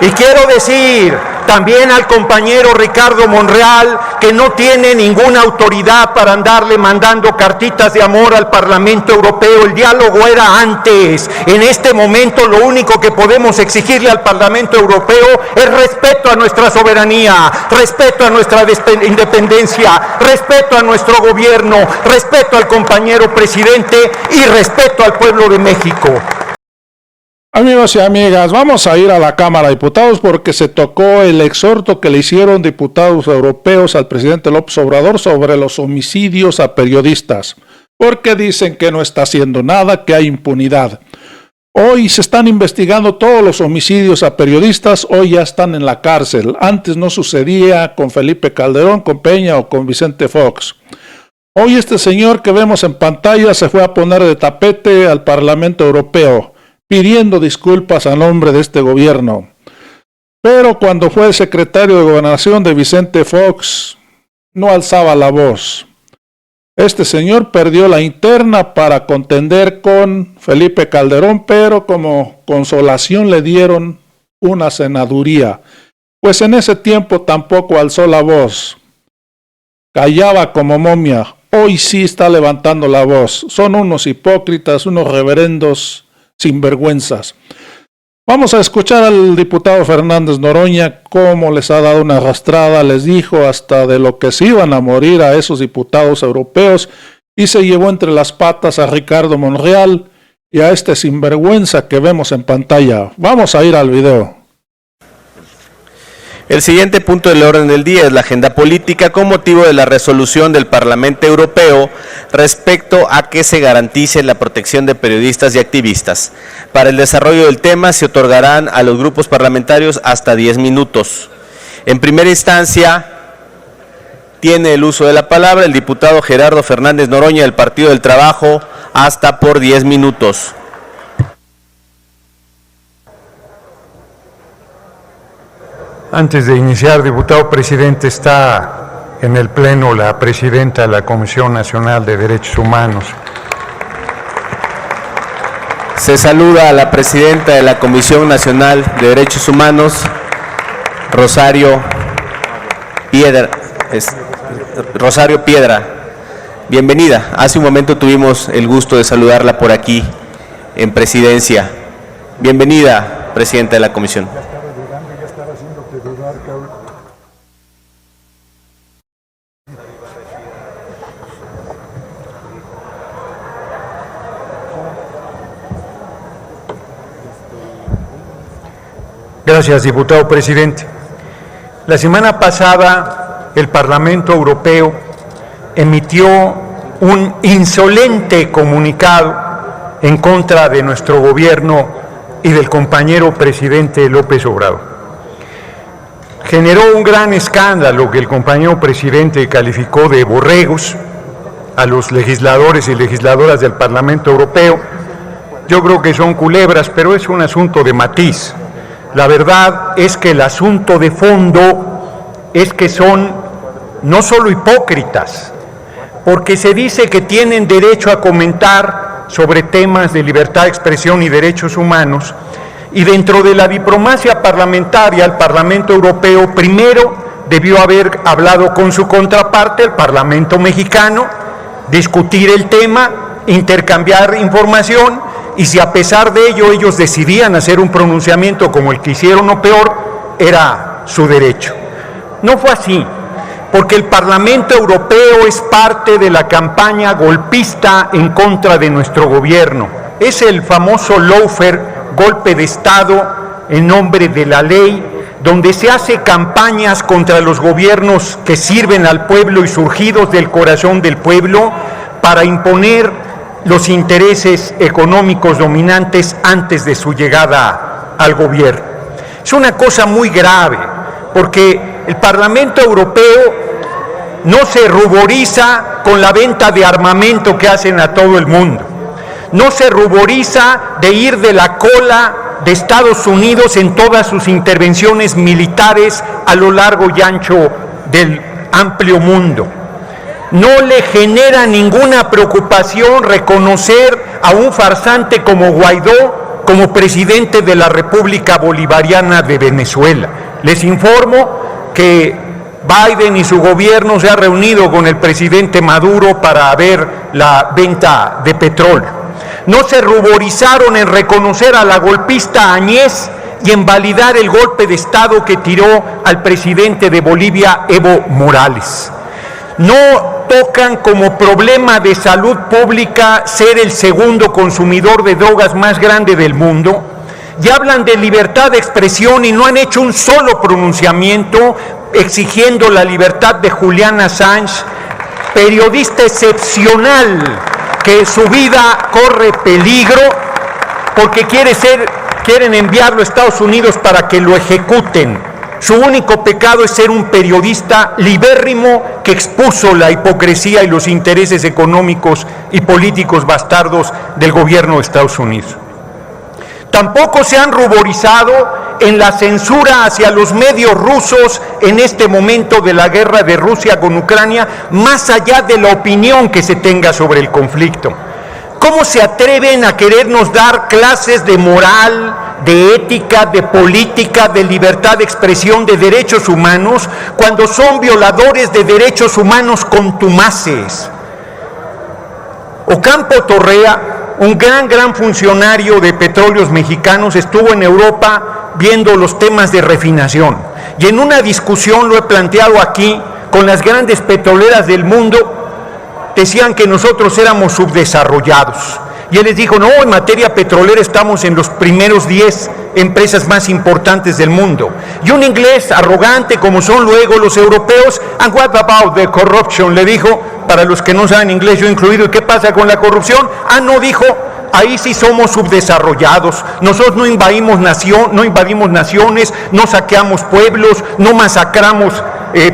Y quiero decir también al compañero Ricardo Monreal que no tiene ninguna autoridad para andarle mandando cartitas de amor al Parlamento Europeo. El diálogo era antes. En este momento lo único que podemos exigirle al Parlamento Europeo es respeto a nuestra soberanía, respeto a nuestra independencia, respeto a nuestro gobierno, respeto al compañero presidente y respeto al pueblo de México. Amigos y amigas, vamos a ir a la Cámara de Diputados porque se tocó el exhorto que le hicieron diputados europeos al presidente López Obrador sobre los homicidios a periodistas, porque dicen que no está haciendo nada, que hay impunidad. Hoy se están investigando todos los homicidios a periodistas, hoy ya están en la cárcel. Antes no sucedía con Felipe Calderón, con Peña o con Vicente Fox. Hoy este señor que vemos en pantalla se fue a poner de tapete al Parlamento Europeo, pidiendo disculpas a nombre de este gobierno. Pero cuando fue el secretario de Gobernación de Vicente Fox, no alzaba la voz. Este señor perdió la interna para contender con Felipe Calderón, pero como consolación le dieron una senaduría, pues en ese tiempo tampoco alzó la voz. Callaba como momia, hoy sí está levantando la voz. Son unos hipócritas, unos reverendos sinvergüenzas. Vamos a escuchar al diputado Fernández Noroña cómo les ha dado una arrastrada, les dijo hasta de lo que se iban a morir a esos diputados europeos y se llevó entre las patas a Ricardo Monreal y a este sinvergüenza que vemos en pantalla. Vamos a ir al video. El siguiente punto del orden del día es la agenda política con motivo de la resolución del Parlamento Europeo respecto a que se garantice la protección de periodistas y activistas. Para el desarrollo del tema se otorgarán a los grupos parlamentarios hasta 10 minutos. En primera instancia, tiene el uso de la palabra el diputado Gerardo Fernández Noroña del Partido del Trabajo, hasta por 10 minutos. Antes de iniciar, diputado presidente, está en el Pleno la presidenta de la Comisión Nacional de Derechos Humanos. Se saluda a la presidenta de la Comisión Nacional de Derechos Humanos, Rosario Piedra. Bienvenida. Hace un momento tuvimos el gusto de saludarla por aquí en presidencia. Bienvenida, presidenta de la Comisión. Gracias, diputado presidente. La semana pasada, el Parlamento Europeo emitió un insolente comunicado en contra de nuestro gobierno y del compañero presidente López Obrador. Generó un gran escándalo que el compañero presidente calificó de borregos a los legisladores y legisladoras del Parlamento Europeo. Yo creo que son culebras, pero es un asunto de matiz. La verdad es que el asunto de fondo es que son no solo hipócritas, porque se dice que tienen derecho a comentar sobre temas de libertad de expresión y derechos humanos, y dentro de la diplomacia parlamentaria, el Parlamento Europeo primero debió haber hablado con su contraparte, el Parlamento mexicano, discutir el tema, intercambiar información, y si a pesar de ello ellos decidían hacer un pronunciamiento como el que hicieron o peor, era su derecho. No fue así, porque el Parlamento Europeo es parte de la campaña golpista en contra de nuestro gobierno. Es el famoso lawfare, golpe de Estado en nombre de la ley, donde se hace campañas contra los gobiernos que sirven al pueblo y surgidos del corazón del pueblo para imponer los intereses económicos dominantes antes de su llegada al gobierno. Es una cosa muy grave, porque el Parlamento Europeo no se ruboriza con la venta de armamento que hacen a todo el mundo, no se ruboriza de ir de la cola de Estados Unidos en todas sus intervenciones militares a lo largo y ancho del amplio mundo. No le genera ninguna preocupación reconocer a un farsante como Guaidó como presidente de la República Bolivariana de Venezuela. Les informo que Biden y su gobierno se ha reunido con el presidente Maduro para ver la venta de petróleo. No se ruborizaron en reconocer a la golpista Áñez y en validar el golpe de Estado que tiró al presidente de Bolivia, Evo Morales. No tocan como problema de salud pública ser el segundo consumidor de drogas más grande del mundo, y hablan de libertad de expresión y no han hecho un solo pronunciamiento exigiendo la libertad de Julian Assange, periodista excepcional que su vida corre peligro porque quieren enviarlo a Estados Unidos para que lo ejecuten. Su único pecado es ser un periodista libérrimo que expuso la hipocresía y los intereses económicos y políticos bastardos del gobierno de Estados Unidos. Tampoco se han ruborizado en la censura hacia los medios rusos en este momento de la guerra de Rusia con Ucrania, más allá de la opinión que se tenga sobre el conflicto. ¿Cómo se atreven a querernos dar clases de moral, de ética, de política, de libertad de expresión, de derechos humanos, cuando son violadores de derechos humanos contumaces? Ocampo Torrea, un gran funcionario de Petróleos Mexicanos, estuvo en Europa viendo los temas de refinación. Y en una discusión, lo he planteado aquí, con las grandes petroleras del mundo, decían que nosotros éramos subdesarrollados. Y él les dijo, no, en materia petrolera estamos en los primeros 10 empresas más importantes del mundo. Y un inglés arrogante como son luego los europeos, and what about the corruption? Le dijo, para los que no saben inglés, yo incluido, ¿y qué pasa con la corrupción? No, dijo, ahí sí somos subdesarrollados. Nosotros no invadimos naciones, no saqueamos pueblos, no masacramos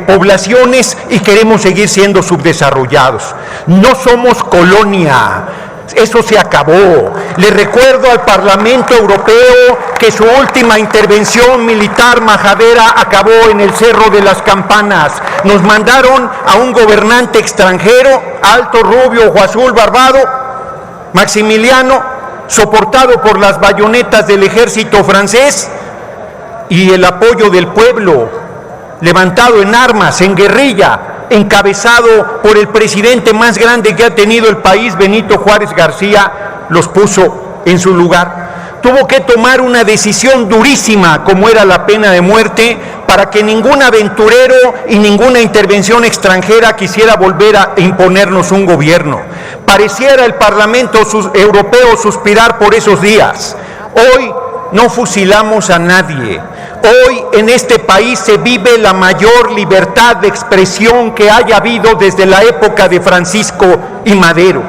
poblaciones y queremos seguir siendo subdesarrollados. No somos colonia. Eso se acabó. Le recuerdo al Parlamento Europeo que su última intervención militar majadera acabó en el Cerro de las Campanas. Nos mandaron a un gobernante extranjero, alto, rubio, ojo azul, barbado, Maximiliano, soportado por las bayonetas del ejército francés y el apoyo del pueblo, levantado en armas, en guerrilla, encabezado por el presidente más grande que ha tenido el país, Benito Juárez García, los puso en su lugar. Tuvo que tomar una decisión durísima, como era la pena de muerte, para que ningún aventurero y ninguna intervención extranjera quisiera volver a imponernos un gobierno. Pareciera el Parlamento Europeo suspirar por esos días. Hoy no fusilamos a nadie. Hoy en este país se vive la mayor libertad de expresión que haya habido desde la época de Francisco y Madero.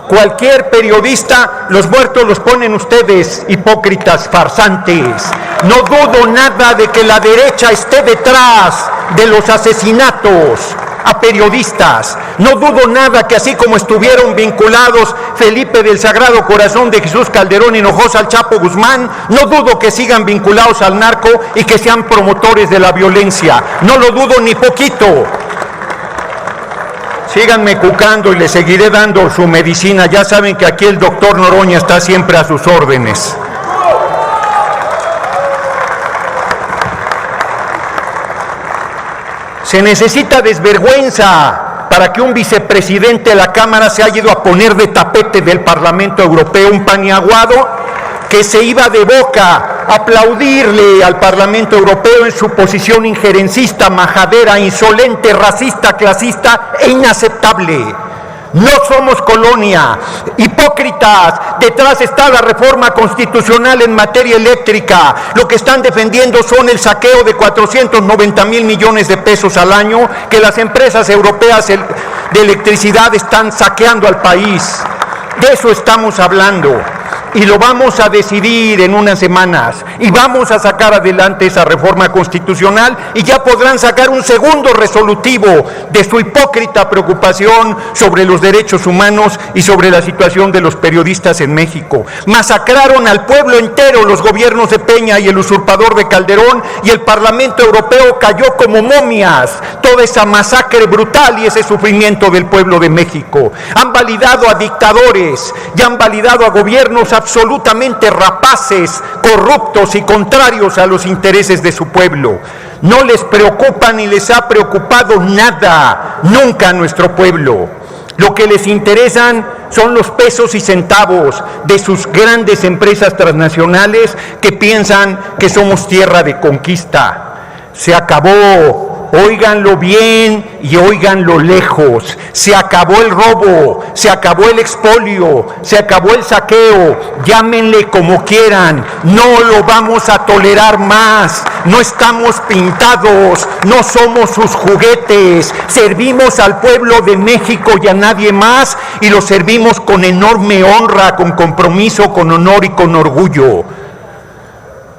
Cualquier periodista, los muertos los ponen ustedes, hipócritas farsantes. No dudo nada de que la derecha esté detrás de los asesinatos a periodistas. No dudo nada que así como estuvieron vinculados Felipe del Sagrado Corazón de Jesús Calderón Hinojosa al Chapo Guzmán, no dudo que sigan vinculados al narco y que sean promotores de la violencia. No lo dudo ni poquito. Síganme cucando y les seguiré dando su medicina. Ya saben que aquí el doctor Noroña está siempre a sus órdenes. Se necesita desvergüenza para que un vicepresidente de la Cámara se haya ido a poner de tapete del Parlamento Europeo, un paniaguado que se iba de boca a aplaudirle al Parlamento Europeo en su posición injerencista, majadera, insolente, racista, clasista e inaceptable. No somos colonia. Hipócritas, detrás está la reforma constitucional en materia eléctrica. Lo que están defendiendo son el saqueo de 490,000 millones de pesos al año que las empresas europeas de electricidad están saqueando al país. De eso estamos hablando. Y lo vamos a decidir en unas semanas y vamos a sacar adelante esa reforma constitucional y ya podrán sacar un segundo resolutivo de su hipócrita preocupación sobre los derechos humanos y sobre la situación de los periodistas en México. Masacraron al pueblo entero los gobiernos de Peña y el usurpador de Calderón, y el Parlamento Europeo cayó como momias toda esa masacre brutal y ese sufrimiento del pueblo de México. Han validado a dictadores y han validado a gobiernos absolutamente rapaces, corruptos y contrarios a los intereses de su pueblo. No les preocupa ni les ha preocupado nada, nunca a nuestro pueblo. Lo que les interesan son los pesos y centavos de sus grandes empresas transnacionales que piensan que somos tierra de conquista. Se acabó. Óiganlo bien y óiganlo lejos. Se acabó el robo, se acabó el expolio, se acabó el saqueo, llámenle como quieran, no lo vamos a tolerar más. No estamos pintados, no somos sus juguetes, servimos al pueblo de México y a nadie más, y lo servimos con enorme honra, con compromiso, con honor y con orgullo.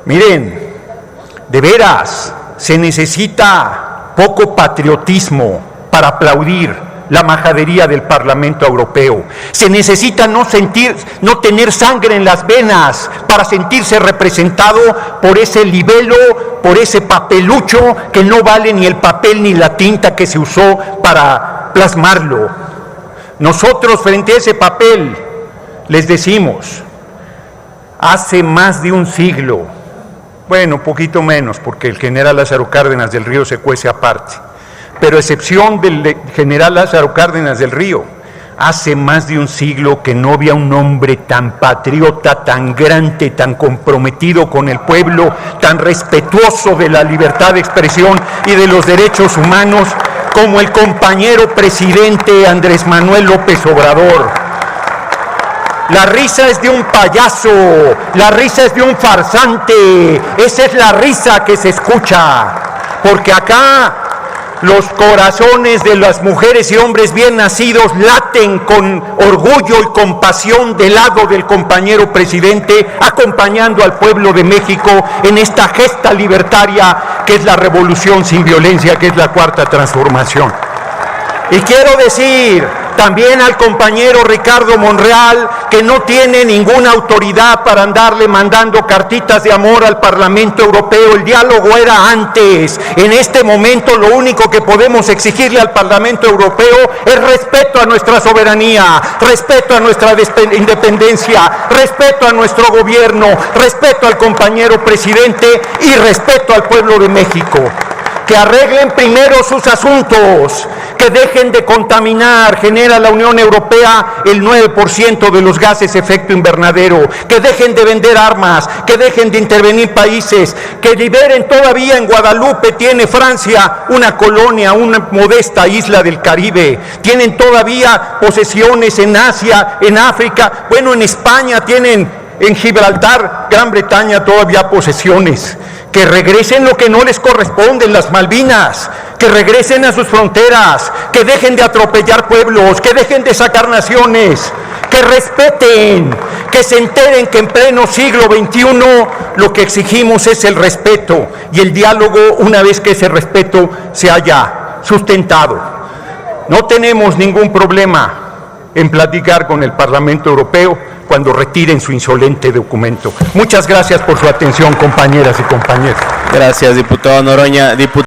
Miren, de veras, se necesita poco patriotismo para aplaudir la majadería del Parlamento Europeo. Se necesita no tener sangre en las venas para sentirse representado por ese libelo, por ese papelucho que no vale ni el papel ni la tinta que se usó para plasmarlo. Nosotros, frente a ese papel, les decimos, hace más de un siglo, bueno, poquito menos, porque el general Lázaro Cárdenas del Río se cuece aparte, pero a excepción del general Lázaro Cárdenas del Río, hace más de un siglo que no había un hombre tan patriota, tan grande, tan comprometido con el pueblo, tan respetuoso de la libertad de expresión y de los derechos humanos como el compañero presidente Andrés Manuel López Obrador. La risa es de un payaso, la risa es de un farsante, esa es la risa que se escucha, porque acá los corazones de las mujeres y hombres bien nacidos laten con orgullo y compasión del lado del compañero presidente, acompañando al pueblo de México en esta gesta libertaria que es la revolución sin violencia, que es la cuarta transformación. Y quiero decir también al compañero Ricardo Monreal, que no tiene ninguna autoridad para andarle mandando cartitas de amor al Parlamento Europeo. El diálogo era antes. En este momento lo único que podemos exigirle al Parlamento Europeo es respeto a nuestra soberanía, respeto a nuestra independencia, respeto a nuestro gobierno, respeto al compañero presidente y respeto al pueblo de México. Que arreglen primero sus asuntos, que dejen de contaminar. Genera la Unión Europea el 9% de los gases efecto invernadero, que dejen de vender armas, que dejen de intervenir países, que liberen. Todavía en Guadalupe tiene Francia una colonia, una modesta isla del Caribe, tienen todavía posesiones en Asia, en África, bueno, en España tienen, en Gibraltar, Gran Bretaña todavía posesiones. Que regresen lo que no les corresponde en las Malvinas, que regresen a sus fronteras, que dejen de atropellar pueblos, que dejen de sacar naciones, que respeten, que se enteren que en pleno siglo XXI lo que exigimos es el respeto y el diálogo una vez que ese respeto se haya sustentado. No tenemos ningún problema en platicar con el Parlamento Europeo cuando retiren su insolente documento. Muchas gracias por su atención, compañeras y compañeros. Gracias, diputado Noroña.